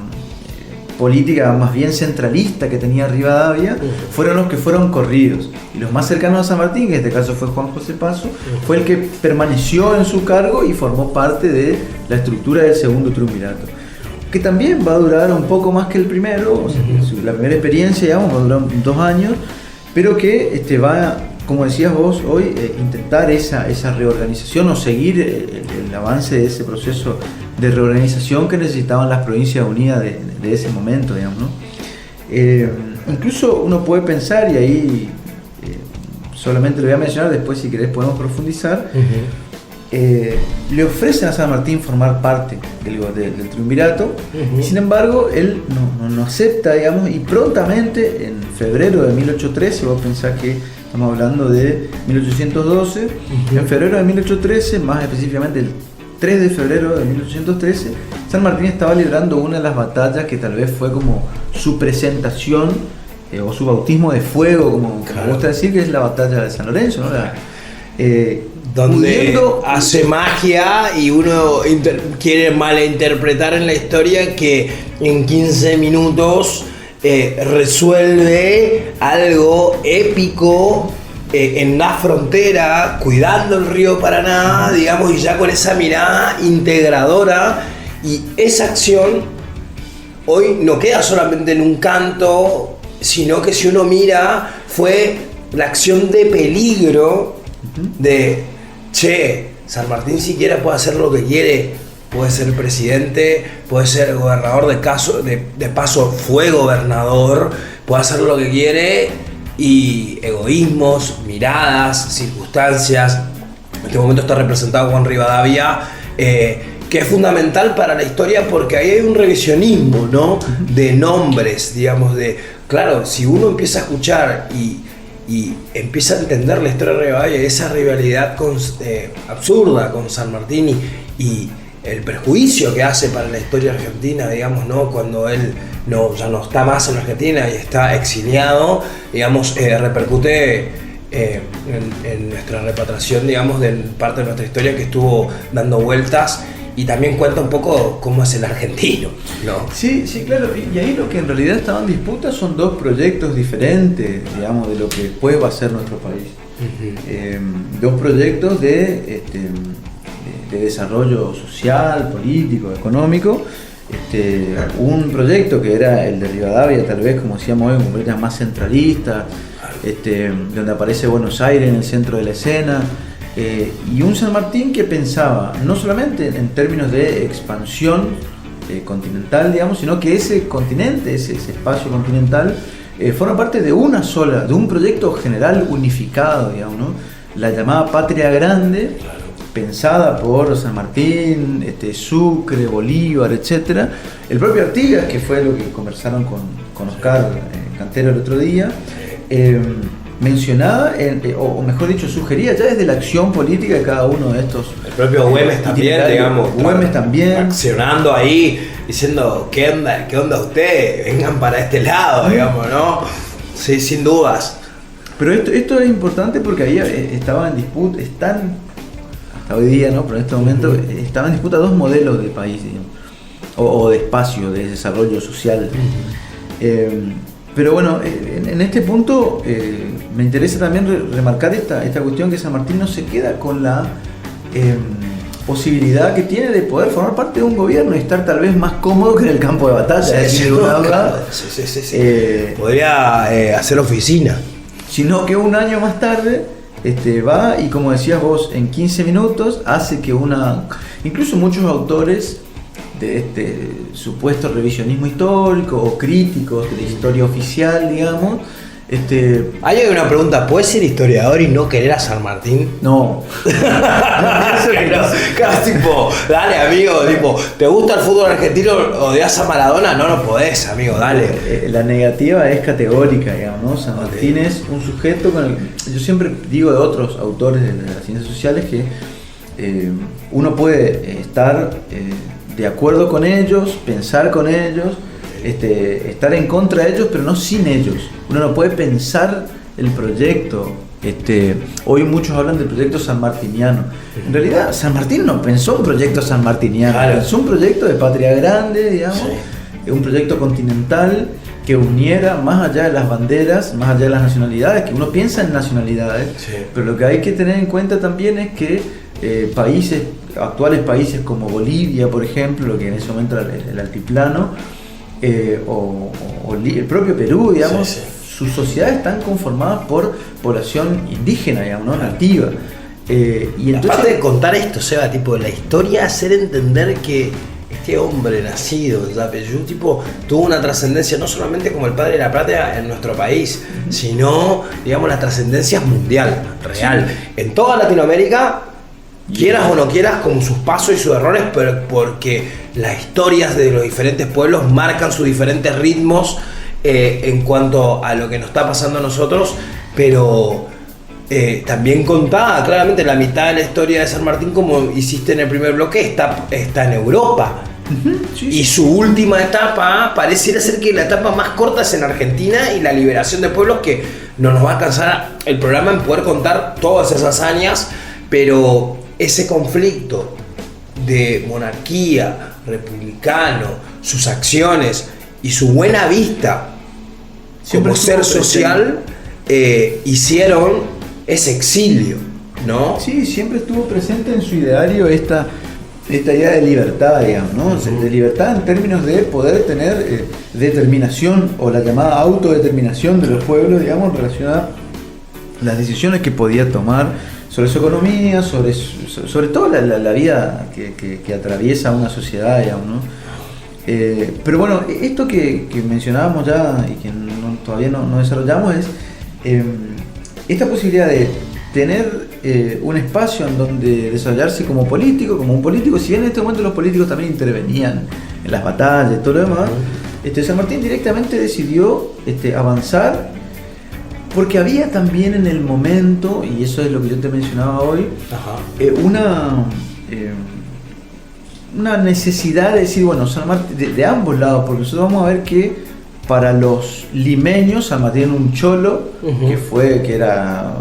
política más bien centralista que tenía Rivadavia fueron los que fueron corridos, y los más cercanos a San Martín, que en este caso fue Juan José Paso, fue el que permaneció en su cargo y formó parte de la estructura del segundo triunvirato, que también va a durar un poco más que el primero. O sea, la primera experiencia, digamos, va a durar 2 años, pero que va, como decías vos hoy, intentar esa reorganización o seguir el avance de ese proceso de reorganización que necesitaban las provincias unidas de ese momento, digamos, ¿no? Incluso uno puede pensar, y ahí solamente lo voy a mencionar, después si querés podemos profundizar, le ofrecen a San Martín formar parte del triunvirato, y sin embargo él no acepta, digamos, y prontamente en febrero de 1813, vos pensás que estamos hablando de 1812, en febrero de 1813, más específicamente el 3 de febrero de 1813, San Martín estaba librando una de las batallas que tal vez fue como su presentación o su bautismo de fuego, como me gusta decir, que es la batalla de San Lorenzo, ¿no? Donde hace magia, y uno quiere malinterpretar en la historia que en 15 minutos resuelve algo épico en la frontera, cuidando el río Paraná, digamos, y ya con esa mirada integradora. Y esa acción hoy no queda solamente en un canto, sino que, si uno mira, fue la acción de peligro de, San Martín siquiera puede hacer lo que quiere, puede ser presidente, puede ser gobernador, de paso fue gobernador, puede hacer lo que quiere, y egoísmos, miradas, circunstancias. En este momento está representado Juan Rivadavia, que es fundamental para la historia, porque ahí hay un revisionismo, ¿no? De nombres, digamos, claro, si uno empieza a escuchar y empieza a entender la historia de Rivadavia, esa rivalidad absurda con San Martín, y el perjuicio que hace para la historia argentina, digamos, ¿no? Cuando él ya no está más en Argentina y está exiliado, digamos, repercute en nuestra repatriación, digamos, de parte de nuestra historia que estuvo dando vueltas, y también cuenta un poco cómo es el argentino, ¿no? Sí, claro, y ahí lo que en realidad estaba en disputa son dos proyectos diferentes, digamos, de lo que después va a ser nuestro país. Dos proyectos de desarrollo social, político, económico. Un proyecto que era el de Rivadavia, tal vez, como decíamos hoy, un proyecto más centralista, donde aparece Buenos Aires en el centro de la escena, y un San Martín que pensaba no solamente en términos de expansión continental, digamos, sino que ese continente, ese espacio continental, forma parte de un proyecto general unificado, digamos, ¿no? La llamada Patria Grande, pensada por San Martín, Sucre, Bolívar, etc. El propio Artigas, que fue lo que conversaron con Oscar Cantero el otro día, mencionaba, o mejor dicho, sugería ya desde la acción política de cada uno de estos. El propio Güemes también, digamos. Güemes también. Accionando ahí, diciendo, ¿qué onda usted? Vengan para este lado, digamos, ¿no? Sí, sin dudas. Pero esto es importante porque ahí estaban en disputa, hasta hoy día, ¿no? Pero en este momento estaban en disputa dos modelos de país, digamos, o de espacio, de desarrollo social. Pero bueno, en este punto me interesa también remarcar esta cuestión, que San Martín no se queda con la posibilidad que tiene de poder formar parte de un gobierno y estar tal vez más cómodo que en el campo de batalla. Sí, podría hacer oficina. Sino que un año más tarde va y, como decías vos, en 15 minutos hace que incluso muchos autores de este supuesto revisionismo histórico o críticos de la historia oficial, digamos, Hay una pregunta, ¿puedes ser historiador y no querer a San Martín? No. Casi tipo, dale amigo, tipo, ¿te gusta el fútbol argentino o odias a Maradona? No podés, amigo, dale. La negativa es categórica, digamos, ¿no? San Martín es un sujeto con el... Yo siempre digo de otros autores de las ciencias sociales que uno puede estar de acuerdo con ellos, pensar con ellos, estar en contra de ellos, pero no sin ellos. Uno no puede pensar el proyecto. Hoy muchos hablan del proyecto sanmartiniano. En realidad, San Martín no pensó un proyecto sanmartiniano, claro. Pensó un proyecto de patria grande, digamos, sí. Un proyecto continental que uniera más allá de las banderas, más allá de las nacionalidades, que uno piensa en nacionalidades, sí. Pero lo que hay que tener en cuenta también es que actuales países como Bolivia, por ejemplo, lo que en ese momento era el altiplano, o el propio Perú, digamos, sí, sí. Sus sociedades están conformadas por población indígena, digamos, ¿no? Nativa. Y entonces, aparte de contar esto, Seba, tipo, la historia, hacer entender que este hombre nacido en Yapeyú, tipo, tuvo una trascendencia no solamente como el padre de la patria en nuestro país, sino, digamos, la trascendencia mundial, real. Sí. En toda Latinoamérica, quieras o no quieras, con sus pasos y sus errores, pero porque las historias de los diferentes pueblos marcan sus diferentes ritmos en cuanto a lo que nos está pasando a nosotros, pero también contada claramente la mitad de la historia de San Martín, como hiciste en el primer bloque, está en Europa. Uh-huh, sí, y su última etapa pareciera ser que la etapa más corta es en Argentina y la liberación de pueblos, que no nos va a alcanzar el programa en poder contar todas esas hazañas, pero ese conflicto de monarquía, republicano, sus acciones y su buena vista como ser social hicieron ese exilio, ¿no? Sí, siempre estuvo presente en su ideario esta idea de libertad, digamos, ¿no? Uh-huh. De libertad en términos de poder tener determinación, o la llamada autodeterminación de los pueblos, digamos, relacionada a las decisiones que podía tomar sobre su economía, sobre todo la vida que atraviesa una sociedad, digamos, ¿no? Pero bueno, esto que mencionábamos ya y que todavía no desarrollamos es esta posibilidad de tener un espacio en donde desarrollarse como un político, si bien en este momento los políticos también intervenían en las batallas y todo lo demás, San Martín directamente decidió avanzar, porque había también en el momento, y eso es lo que yo te mencionaba hoy, una necesidad de decir, bueno, San Martín, de ambos lados, porque nosotros vamos a ver que para los limeños San Martín era un cholo, que era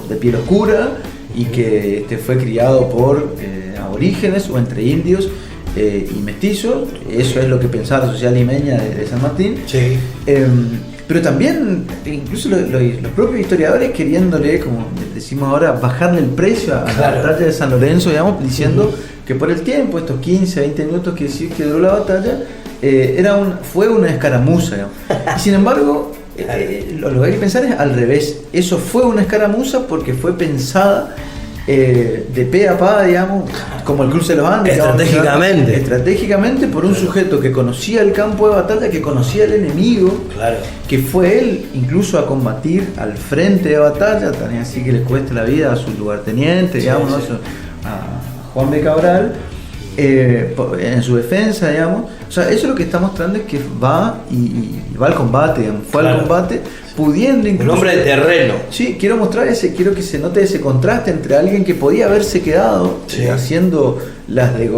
de piel oscura y que fue criado por aborígenes o entre indios y mestizos. Eso es lo que pensaba la sociedad limeña de San Martín. Sí. Pero también, incluso los propios historiadores queriéndole, como decimos ahora, bajarle el precio a la batalla de San Lorenzo, digamos, diciendo que por el tiempo, estos 15, 20 minutos que duró la batalla, fue una escaramuza, digamos. Y sin embargo, lo que hay que pensar es al revés. Eso fue una escaramuza porque fue pensada de pe a pa, digamos, como el cruce de los Andes, estratégicamente por un sujeto que conocía el campo de batalla, que conocía el enemigo, que fue él incluso a combatir al frente de batalla, también así que le cuesta la vida a su lugarteniente, digamos, ¿no? A Juan B. Cabral, en su defensa, digamos. O sea, eso es lo que está mostrando, es que va al combate, digamos, fue al combate, pudiendo incluso... Un hombre de terreno. Sí, quiero que se note ese contraste entre alguien que podía haberse quedado haciendo las de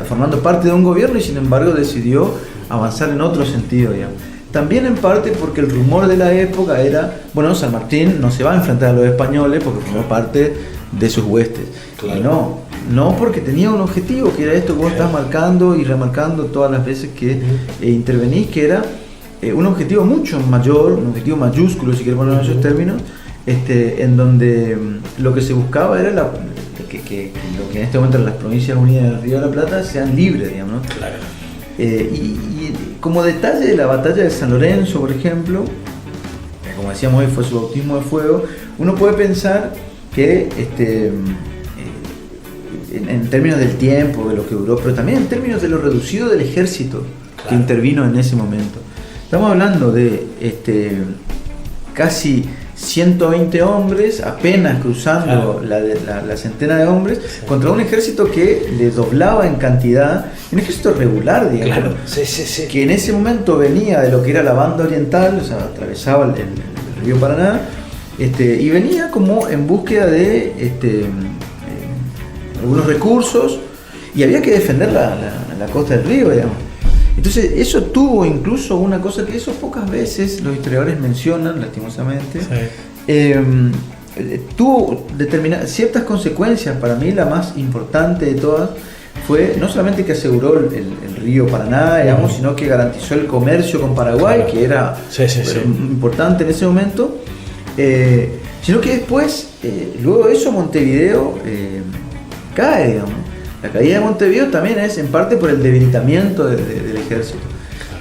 formando parte de un gobierno y sin embargo decidió avanzar en otro sentido, digamos. También en parte porque el rumor de la época era, bueno, San Martín no se va a enfrentar a los españoles porque formó parte de sus huestes. Y no porque tenía un objetivo, que era esto que vos estás marcando y remarcando todas las veces que intervenís, que era un objetivo mucho mayor, un objetivo mayúsculo, si querés ponerlo en esos términos, en donde lo que se buscaba era que lo que en este momento en las Provincias Unidas del Río de la Plata sean libres, digamos, ¿no? Y como detalle de la batalla de San Lorenzo, por ejemplo, como decíamos hoy, fue su bautismo de fuego, uno puede pensar que en términos del tiempo, de lo que duró, pero también en términos de lo reducido del ejército que intervino en ese momento. Estamos hablando de casi 120 hombres, apenas cruzando la centena de hombres, contra un ejército que le doblaba en cantidad, un ejército regular, digamos, que en ese momento venía de lo que era la banda oriental, o sea, atravesaba el río Paraná, y venía como en búsqueda de algunos recursos, y había que defender la costa del río, digamos. Entonces eso tuvo incluso una cosa que eso pocas veces los historiadores mencionan, lastimosamente, tuvo ciertas consecuencias. Para mí la más importante de todas fue no solamente que aseguró el río Paraná, digamos, sino que garantizó el comercio con Paraguay, que era importante en ese momento, sino que después, luego de eso, Montevideo cae, digamos. La caída de Montevideo también es en parte por el debilitamiento del ejército.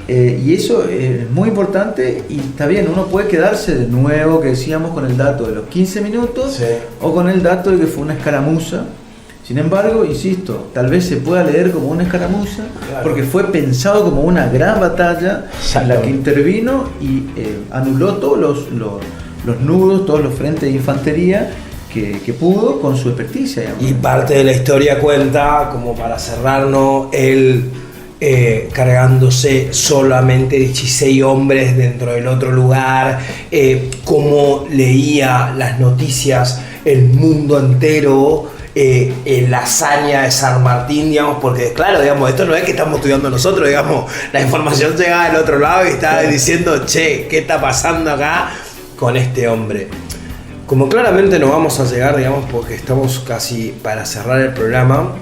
Y eso es muy importante, y está bien, uno puede quedarse de nuevo, que decíamos, con el dato de los 15 minutos o con el dato de que fue una escaramuza. Sin embargo, insisto, tal vez se pueda leer como una escaramuza porque fue pensado como una gran batalla en la que intervino y anuló todos los nudos, todos los frentes de infantería que pudo con su experticia, digamos. Y parte de la historia cuenta, como para cerrarnos, él cargándose solamente 16 hombres dentro del otro lugar, cómo leía las noticias el mundo entero, la hazaña de San Martín, digamos, porque claro, digamos, esto no es que estamos estudiando nosotros, digamos, la información llegaba del otro lado y estaba diciendo, che, ¿qué está pasando acá con este hombre? Como claramente no vamos a llegar, digamos, porque estamos casi para cerrar el programa,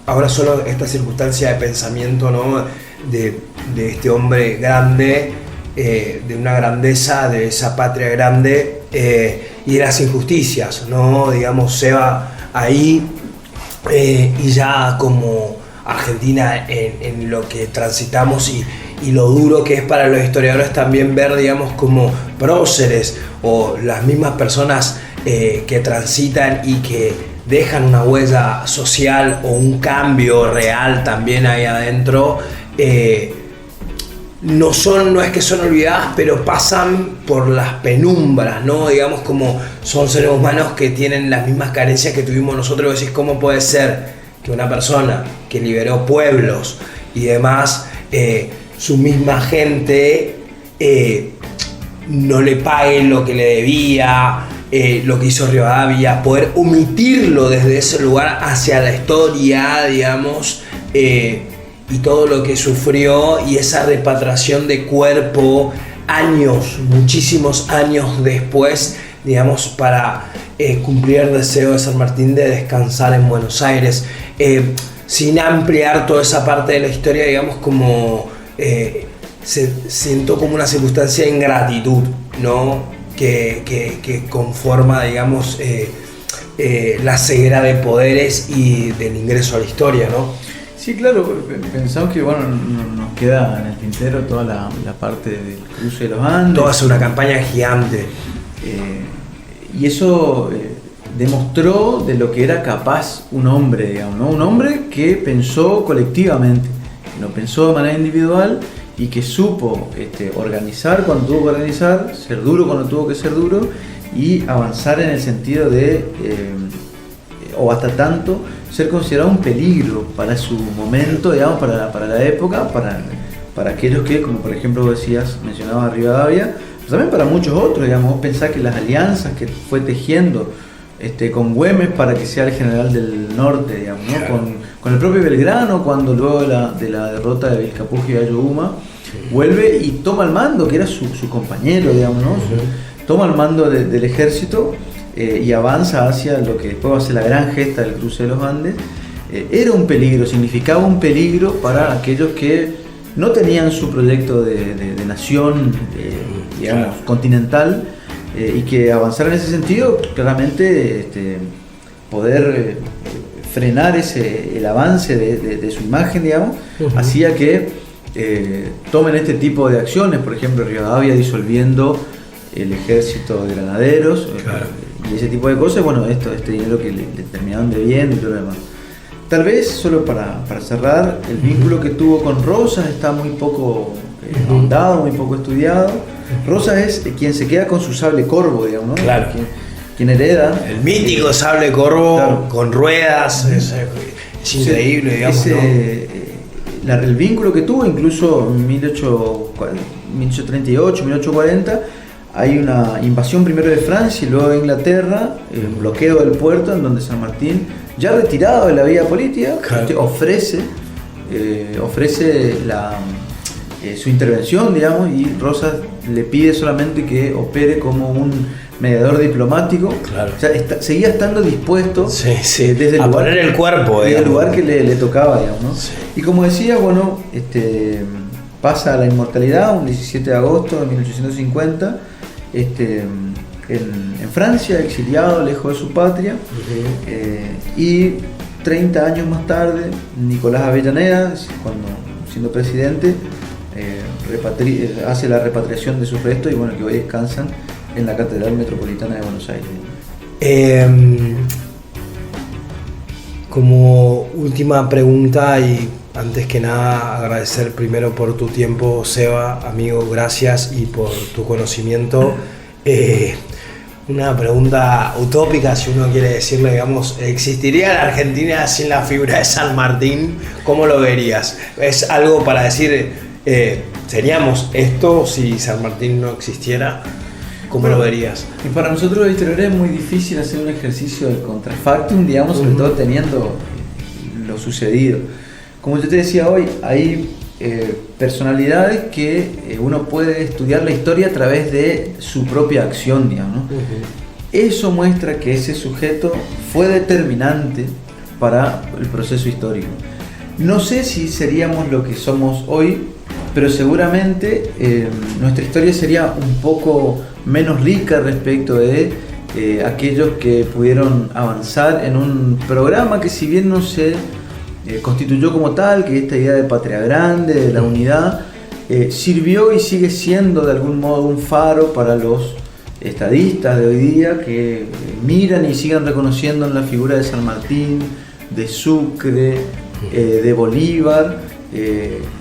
ahora solo esta circunstancia de pensamiento, ¿no? de este hombre grande, de una grandeza, de esa patria grande, y de las injusticias, ¿no? Digamos, se va ahí, y ya como Argentina en lo que transitamos y lo duro que es para los historiadores también ver, digamos, como próceres o las mismas personas que transitan y que dejan una huella social o un cambio real también ahí adentro, no es que son olvidadas, pero pasan por las penumbras, ¿no? Digamos, como son seres humanos que tienen las mismas carencias que tuvimos nosotros. Decís, ¿cómo puede ser que una persona que liberó pueblos y demás, su misma gente no le pague lo que le debía, lo que hizo Rivadavia, poder omitirlo desde ese lugar hacia la historia, digamos, y todo lo que sufrió y esa repatriación de cuerpo años, muchísimos años después, digamos, para cumplir el deseo de San Martín de descansar en Buenos Aires, sin ampliar toda esa parte de la historia, digamos, como siento como una circunstancia de ingratitud, ¿no? Que conforma, digamos, la ceguera de poderes y del ingreso a la historia, ¿no? Sí, claro, pensamos que bueno, nos queda en el tintero toda la parte del cruce de los Andes. Toda es una campaña gigante. Y eso demostró de lo que era capaz un hombre, digamos, ¿no? Un hombre que pensó colectivamente, que no pensó de manera individual y que supo organizar cuando tuvo que organizar, ser duro cuando tuvo que ser duro y avanzar en el sentido de, o hasta tanto, ser considerado un peligro para su momento, digamos, para la época, para aquellos que, como por ejemplo decías, mencionabas a Rivadavia, pero también para muchos otros, digamos. Vos pensás que las alianzas que fue tejiendo con Güemes para que sea el general del norte, digamos, ¿no? Claro. Con el propio Belgrano, cuando luego de la derrota de Vilcapugio y Ayohuma, vuelve y toma el mando, que era su compañero, digamos, ¿no? Toma el mando del ejército y avanza hacia lo que después va a ser la gran gesta del cruce de los Andes. Era un peligro, significaba un peligro para aquellos que no tenían su proyecto de nación, digamos, continental, y que avanzar en ese sentido, claramente poder frenar el avance de su imagen, digamos, hacía que tomen este tipo de acciones. Por ejemplo, Rivadavia disolviendo el ejército de granaderos, claro, y ese tipo de cosas. Bueno, este dinero que le terminaron debiendo y todo lo demás. Tal vez, solo para cerrar, el vínculo que tuvo con Rosas está muy poco ahondado, muy poco estudiado. Rosas es quien se queda con su sable corvo, digamos, ¿no? Claro. Quien hereda. El mítico sable corvo, claro, con ruedas, es increíble, digamos, ¿no? El vínculo que tuvo, incluso en 1838, 1840, hay una invasión primero de Francia y luego de Inglaterra, el bloqueo del puerto, en donde San Martín, ya retirado de la vida política, claro, ofrece su intervención, digamos, y Rosas le pide solamente que opere como un mediador diplomático. Claro. O sea, seguía estando dispuesto, sí, desde el a lugar, poner el cuerpo, desde el lugar que le tocaba, digamos, ¿no? Sí. Y como decía, bueno, pasa a la inmortalidad un 17 de agosto de 1850, en Francia, exiliado, lejos de su patria. Y 30 años más tarde, Nicolás Avellaneda, siendo presidente, hace la repatriación de sus restos, y bueno, que hoy descansan en la Catedral Metropolitana de Buenos Aires. Como última pregunta, y antes que nada agradecer primero por tu tiempo, Seba, amigo, gracias, y por tu conocimiento. Una pregunta utópica, si uno quiere decirle, digamos, ¿existiría la Argentina sin la figura de San Martín? ¿Cómo lo verías? ¿Es algo para decir, seríamos esto si San Martín no existiera? ¿Cómo lo verías? Y para nosotros los historiadores es muy difícil hacer un ejercicio de contrafactum, digamos, sobre todo teniendo lo sucedido. Como yo te decía hoy, hay personalidades que uno puede estudiar la historia a través de su propia acción, digamos, ¿no? Eso muestra que ese sujeto fue determinante para el proceso histórico. No sé si seríamos lo que somos hoy, pero seguramente nuestra historia sería un poco menos rica respecto de aquellos que pudieron avanzar en un programa que, si bien no se constituyó como tal, que esta idea de patria grande, de la unidad, sirvió y sigue siendo de algún modo un faro para los estadistas de hoy día, que miran y siguen reconociendo en la figura de San Martín, de Sucre, de Bolívar,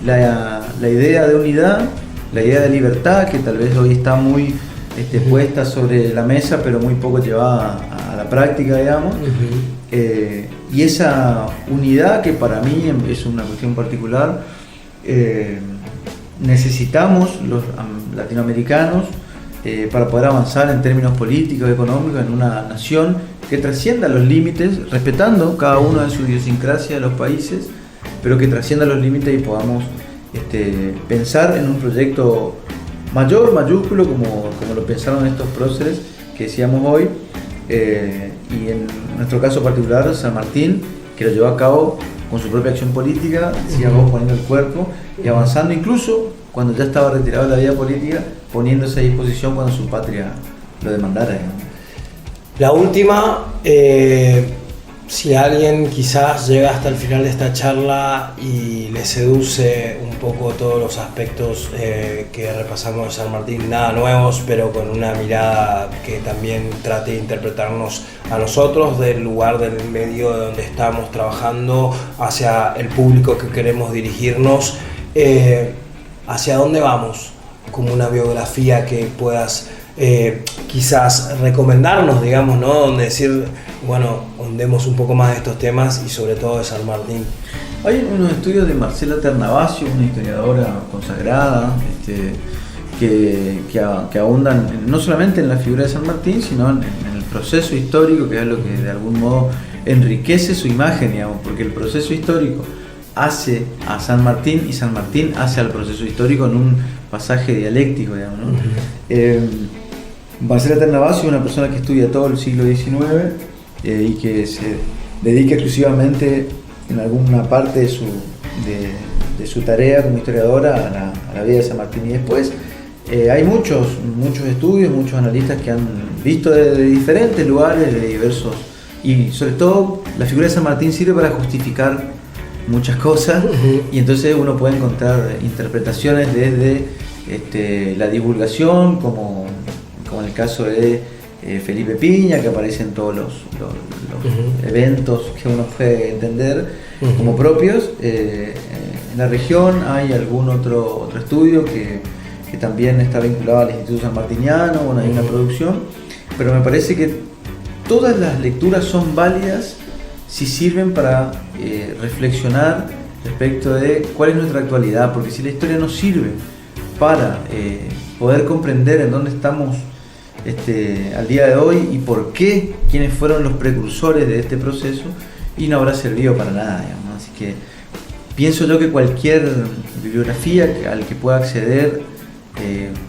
la idea de unidad, la idea de libertad, que tal vez hoy está muy puesta sobre la mesa, pero muy poco llevada a la práctica, digamos. Y esa unidad, que para mí es una cuestión particular, necesitamos los latinoamericanos para poder avanzar en términos políticos, económicos, en una nación que trascienda los límites, respetando cada uno de su idiosincrasia de los países, pero que trascienda los límites y podamos pensar en un proyecto mayor, mayúsculo, como lo pensaron estos próceres que decíamos hoy, y en nuestro caso particular, San Martín, que lo llevó a cabo con su propia acción política, decíamos, poniendo el cuerpo y avanzando, incluso cuando ya estaba retirado de la vida política, poniéndose a disposición cuando su patria lo demandara, digamos. La última, si alguien quizás llega hasta el final de esta charla y le seduce un poco todos los aspectos que repasamos de San Martín, nada nuevos, pero con una mirada que también trate de interpretarnos a nosotros, del lugar, del medio de donde estamos trabajando, hacia el público que queremos dirigirnos, hacia dónde vamos, como una biografía que puedas quizás recomendarnos, digamos, ¿no? Donde decir, bueno, ondemos un poco más de estos temas y sobre todo de San Martín. Hay unos estudios de Marcela Ternavasio, una historiadora consagrada, que ahondan no solamente en la figura de San Martín, sino en el proceso histórico, que es lo que de algún modo enriquece su imagen, digamos, porque el proceso histórico hace a San Martín y San Martín hace al proceso histórico en un pasaje dialéctico, digamos, ¿no? Marcela Ternavasio es una persona que estudia todo el siglo XIX y que se dedica exclusivamente en alguna parte de su tarea como historiadora a la vida de San Martín. Y después hay muchos estudios, muchos analistas que han visto de diferentes lugares, de diversos, y sobre todo la figura de San Martín sirve para justificar muchas cosas, y entonces uno puede encontrar interpretaciones desde la divulgación, como en el caso de Felipe Piña, que aparece en todos los eventos que uno puede entender como propios. En la región hay algún otro estudio que también está vinculado al Instituto San Martiniano, bueno, hay una producción, pero me parece que todas las lecturas son válidas si sirven para reflexionar respecto de cuál es nuestra actualidad, porque si la historia nos sirve para poder comprender en dónde estamos al día de hoy y por qué, quiénes fueron los precursores de este proceso, y no habrá servido para nada, digamos. Así que pienso yo que cualquier bibliografía al que pueda acceder,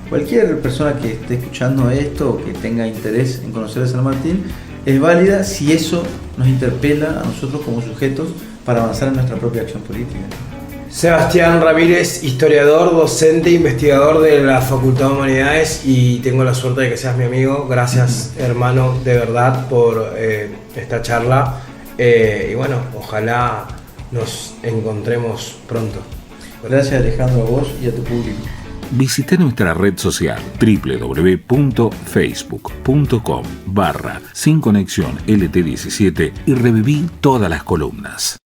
cualquier persona que esté escuchando esto o que tenga interés en conocer a San Martín, es válida si eso nos interpela a nosotros como sujetos para avanzar en nuestra propia acción política. Sebastián Ramírez, historiador, docente, investigador de la Facultad de Humanidades, y tengo la suerte de que seas mi amigo. Gracias, hermano, de verdad, por esta charla. Y bueno, ojalá nos encontremos pronto. Gracias, Alejandro, a vos y a tu público. Visita nuestra red social www.facebook.com/sinconexión LT17 y reviví todas las columnas.